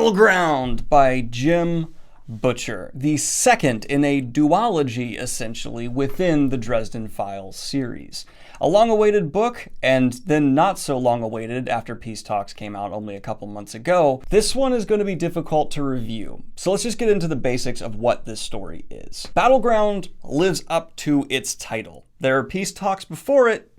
Battleground by Jim Butcher, the second in a duology, essentially, within the Dresden Files series. A long-awaited book, and then not so long-awaited after Peace Talks came out only a couple months ago. This one is going to be difficult to review, so let's just get into the basics of what this story is. Battleground lives up to its title. There are Peace Talks before it.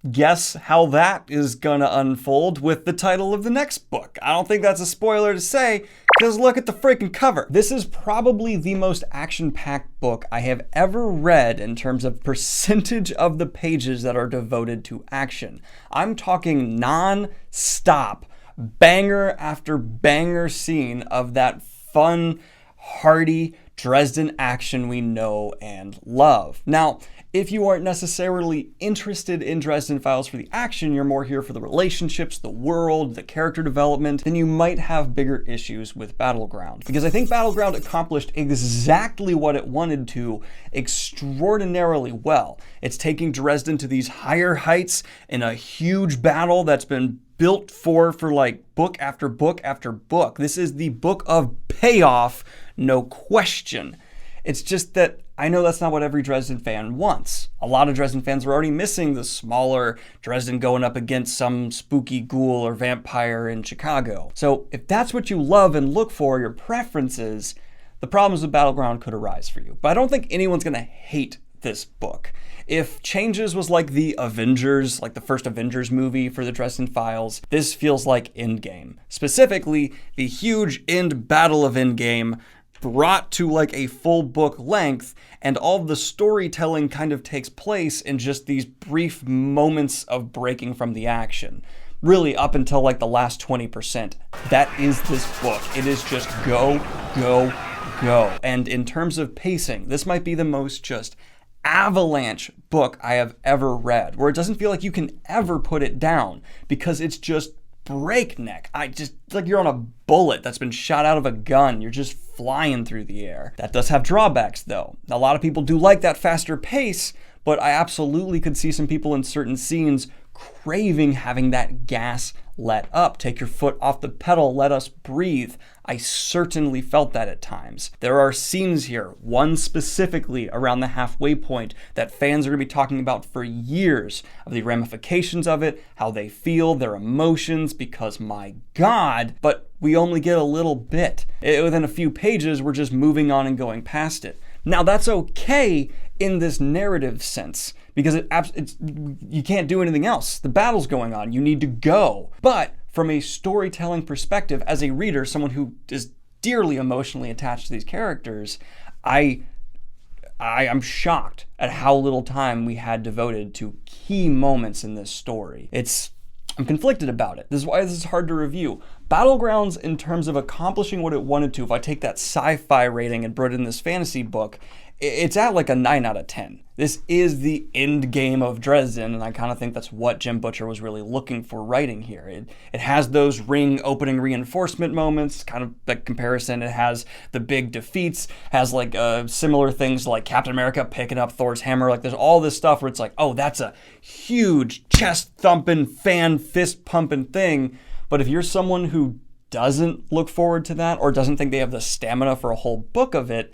Guess how that is gonna unfold with the title of the next book. I don't think that's a spoiler to say, because look at the freaking cover. This is probably the most action-packed book I have ever read in terms of percentage of the pages that are devoted to action. I'm talking non-stop, banger after banger scene of that fun, hearty Dresden action we know and love. Now, if you aren't necessarily interested in Dresden Files for the action, you're more here for the relationships, the world, the character development, then you might have bigger issues with Battleground. Because I think Battleground accomplished exactly what it wanted to extraordinarily well. It's taking Dresden to these higher heights in a huge battle that's been built for like book after book after book. This is the book of payoff, no question. It's just that I know that's not what every Dresden fan wants. A lot of Dresden fans are already missing the smaller Dresden going up against some spooky ghoul or vampire in Chicago. So if that's what you love and look for, your preferences, the problems with Battleground could arise for you. But I don't think anyone's gonna hate this book. If Changes was like the Avengers, like the first Avengers movie for the Dresden Files, this feels like Endgame. Specifically, the huge end battle of Endgame brought to like a full book length, and all of the storytelling kind of takes place in just these brief moments of breaking from the action. Really up until like the last 20%. That is this book. It is just go, go, go. And in terms of pacing, this might be the most just avalanche book I have ever read, where it doesn't feel like you can ever put it down because it's just breakneck. It's like you're on a bullet that's been shot out of a gun. You're just flying through the air. That does have drawbacks though. A lot of people do like that faster pace, but I absolutely could see some people in certain scenes craving having that gas let up. Take your foot off the pedal, let us breathe. I certainly felt that at times. There are scenes here, one specifically around the halfway point, that fans are going to be talking about for years, of the ramifications of it, how they feel, their emotions, because my God, but we only get a little bit. Within a few pages, we're just moving on and going past it. Now that's okay in this narrative sense, because you can't do anything else. The battle's going on, you need to go. But from a storytelling perspective, as a reader, someone who is dearly emotionally attached to these characters, I am shocked at how little time we had devoted to key moments in this story. I'm conflicted about it. This is why this is hard to review. Battlegrounds, in terms of accomplishing what it wanted to, if I take that sci-fi rating and put it in this fantasy book, it's at like a 9 out of 10. This is the end game of Dresden, and I kind of think that's what Jim Butcher was really looking for writing here. It has those ring opening reinforcement moments, kind of like comparison. It has the big defeats, has like similar things like Captain America picking up Thor's hammer. Like there's all this stuff where it's like, oh, that's a huge chest thumping, fan fist pumping thing. But if you're someone who doesn't look forward to that or doesn't think they have the stamina for a whole book of it,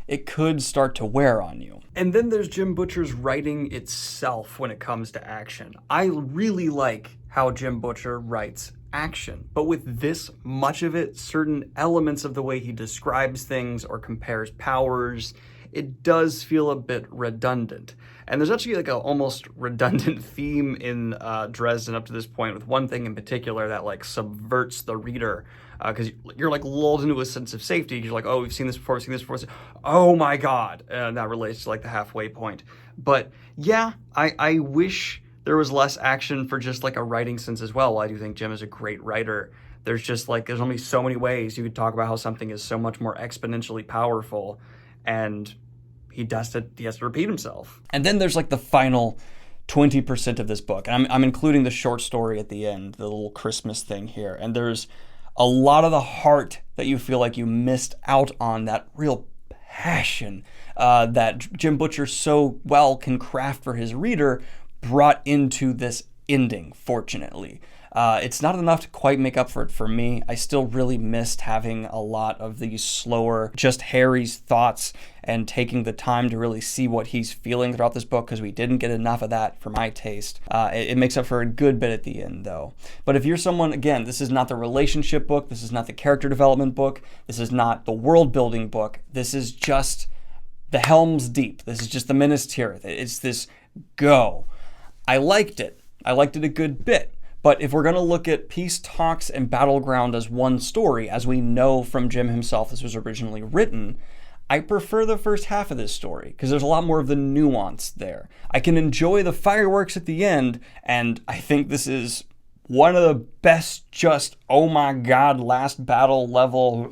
it could start to wear on you. And then there's Jim Butcher's writing itself when it comes to action. I really like how Jim Butcher writes action, but with this much of it, certain elements of the way he describes things or compares powers, it does feel a bit redundant. And there's actually like a almost redundant theme in Dresden up to this point, with one thing in particular that like subverts the reader, because you're like lulled into a sense of safety. You're like, oh, we've seen this before, we've seen this before. Oh my God. And that relates to like the halfway point. But yeah, I wish there was less action for just like a writing sense as well. I do think Jim is a great writer. There's only so many ways you could talk about how something is so much more exponentially powerful, and he has to repeat himself. And then there's like the final 20% of this book. And I'm including the short story at the end, the little Christmas thing here. And there's a lot of the heart that you feel like you missed out on, that real passion that Jim Butcher so well can craft for his reader, brought into this ending, fortunately. It's not enough to quite make up for it for me. I still really missed having a lot of these slower, just Harry's thoughts and taking the time to really see what he's feeling throughout this book, because we didn't get enough of that for my taste. It makes up for a good bit at the end, though. But if you're someone, again, this is not the relationship book, this is not the character development book, this is not the world building book, this is just the Helm's Deep. This is just the Minas Tirith. It's this go. I liked it. I liked it a good bit. But if we're going to look at Peace Talks and Battleground as one story, as we know from Jim himself this was originally written, I prefer the first half of this story because there's a lot more of the nuance there. I can enjoy the fireworks at the end, and I think this is one of the best just, oh my god, last battle level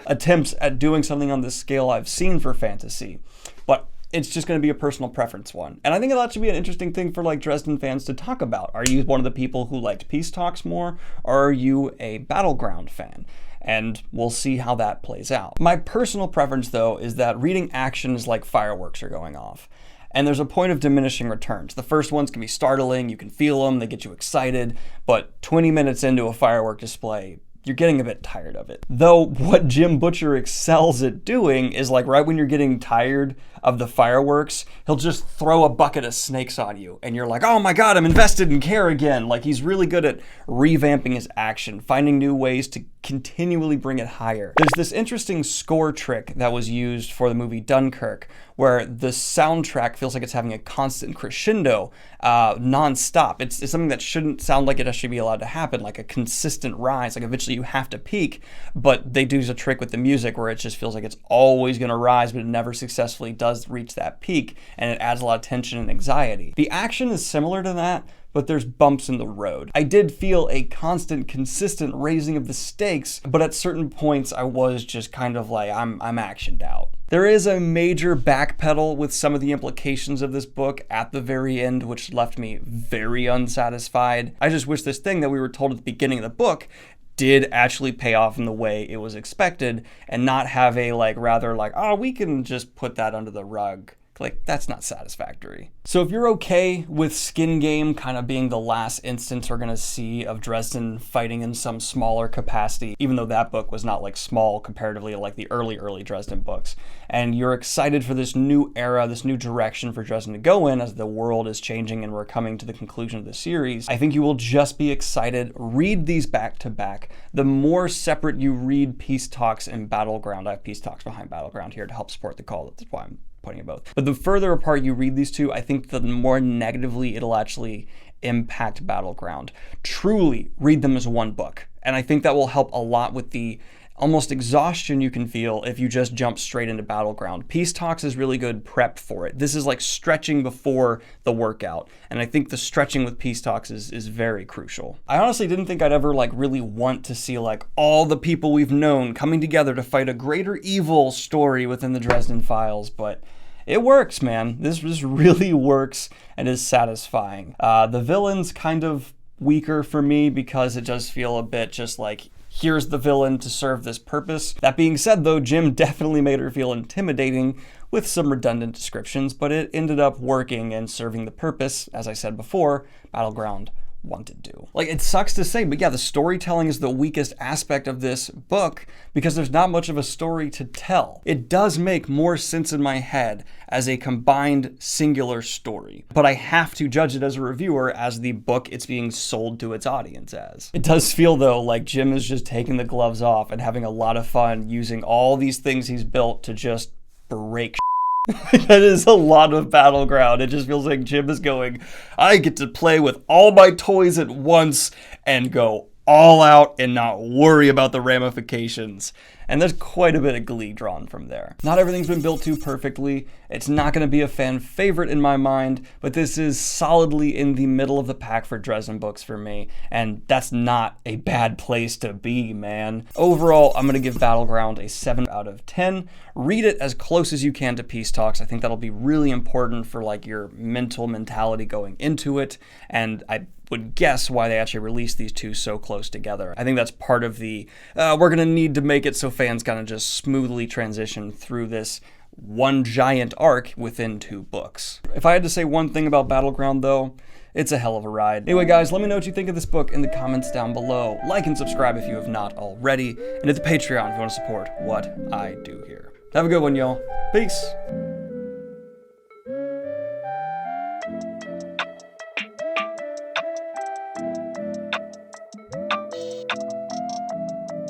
attempts at doing something on this scale I've seen for fantasy. But it's just going to be a personal preference one. And I think that should be an interesting thing for like Dresden fans to talk about. Are you one of the people who liked Peace Talks more, or are you a Battleground fan? And we'll see how that plays out. My personal preference, though, is that reading action is like fireworks are going off. And there's a point of diminishing returns. The first ones can be startling, you can feel them, they get you excited, but 20 minutes into a firework display, you're getting a bit tired of it. Though what Jim Butcher excels at doing is like right when you're getting tired of the fireworks, he'll just throw a bucket of snakes on you and you're like, oh my god, I'm invested in care again. Like he's really good at revamping his action, finding new ways to continually bring it higher. There's this interesting score trick that was used for the movie Dunkirk where the soundtrack feels like it's having a constant crescendo non-stop. It's something that shouldn't sound like it should be allowed to happen, like a consistent rise, like eventually you have to peak, but they do a trick with the music where it just feels like it's always going to rise, but it never successfully does reach that peak, and it adds a lot of tension and anxiety. The action is similar to that, but there's bumps in the road. I did feel a constant, consistent raising of the stakes, but at certain points I was just kind of like, I'm actioned out. There is a major backpedal with some of the implications of this book at the very end, which left me very unsatisfied. I just wish this thing that we were told at the beginning of the book did actually pay off in the way it was expected, and not have a rather oh, we can just put that under the rug. Like, that's not satisfactory. So if you're okay with Skin Game kind of being the last instance we're gonna see of Dresden fighting in some smaller capacity, even though that book was not small comparatively like the early Dresden books, and you're excited for this new era, this new direction for Dresden to go in as the world is changing and we're coming to the conclusion of the series, I think you will just be excited. Read these back to back. The more separate you read Peace Talks and Battleground, I have Peace Talks behind Battleground here to help support the call, that's why I'm putting it both. But the further apart you read these two, I think the more negatively it'll actually impact Battleground. Truly read them as one book. And I think that will help a lot with the almost exhaustion you can feel if you just jump straight into Battleground. Peace Talks is really good prep for it. This is like stretching before the workout. And I think the stretching with Peace Talks is very crucial. I honestly didn't think I'd ever really want to see all the people we've known coming together to fight a greater evil story within the Dresden Files, but it works, man. This really works and is satisfying. The villain's kind of weaker for me because it does feel a bit just like, here's the villain to serve this purpose. That being said, though, Jim definitely made her feel intimidating with some redundant descriptions, but it ended up working and serving the purpose, as I said before, Battleground wanted to. It sucks to say, but yeah, the storytelling is the weakest aspect of this book because there's not much of a story to tell. It does make more sense in my head as a combined singular story, but I have to judge it as a reviewer as the book it's being sold to its audience as. It does feel, though, like Jim is just taking the gloves off and having a lot of fun using all these things he's built to just break That is a lot of Battleground. It just feels like Jim is going, I get to play with all my toys at once and go all out and not worry about the ramifications. And there's quite a bit of glee drawn from there. Not everything's been built too perfectly. It's not going to be a fan favorite in my mind, but this is solidly in the middle of the pack for Dresden books for me, and that's not a bad place to be, man. Overall, I'm going to give Battleground a 7 out of 10. Read it as close as you can to Peace Talks. I think that'll be really important for your mentality going into it, and I would guess why they actually released these two so close together. I think that's part of the, we're going to need to make it so fans kind of just smoothly transition through this one giant arc within two books. If I had to say one thing about Battleground, though, It's a hell of a ride. Anyway, guys, let me know what you think of this book in the comments down below. Like and subscribe if you have not already, and hit the Patreon if you want to support what I do here. Have a good one, y'all. Peace.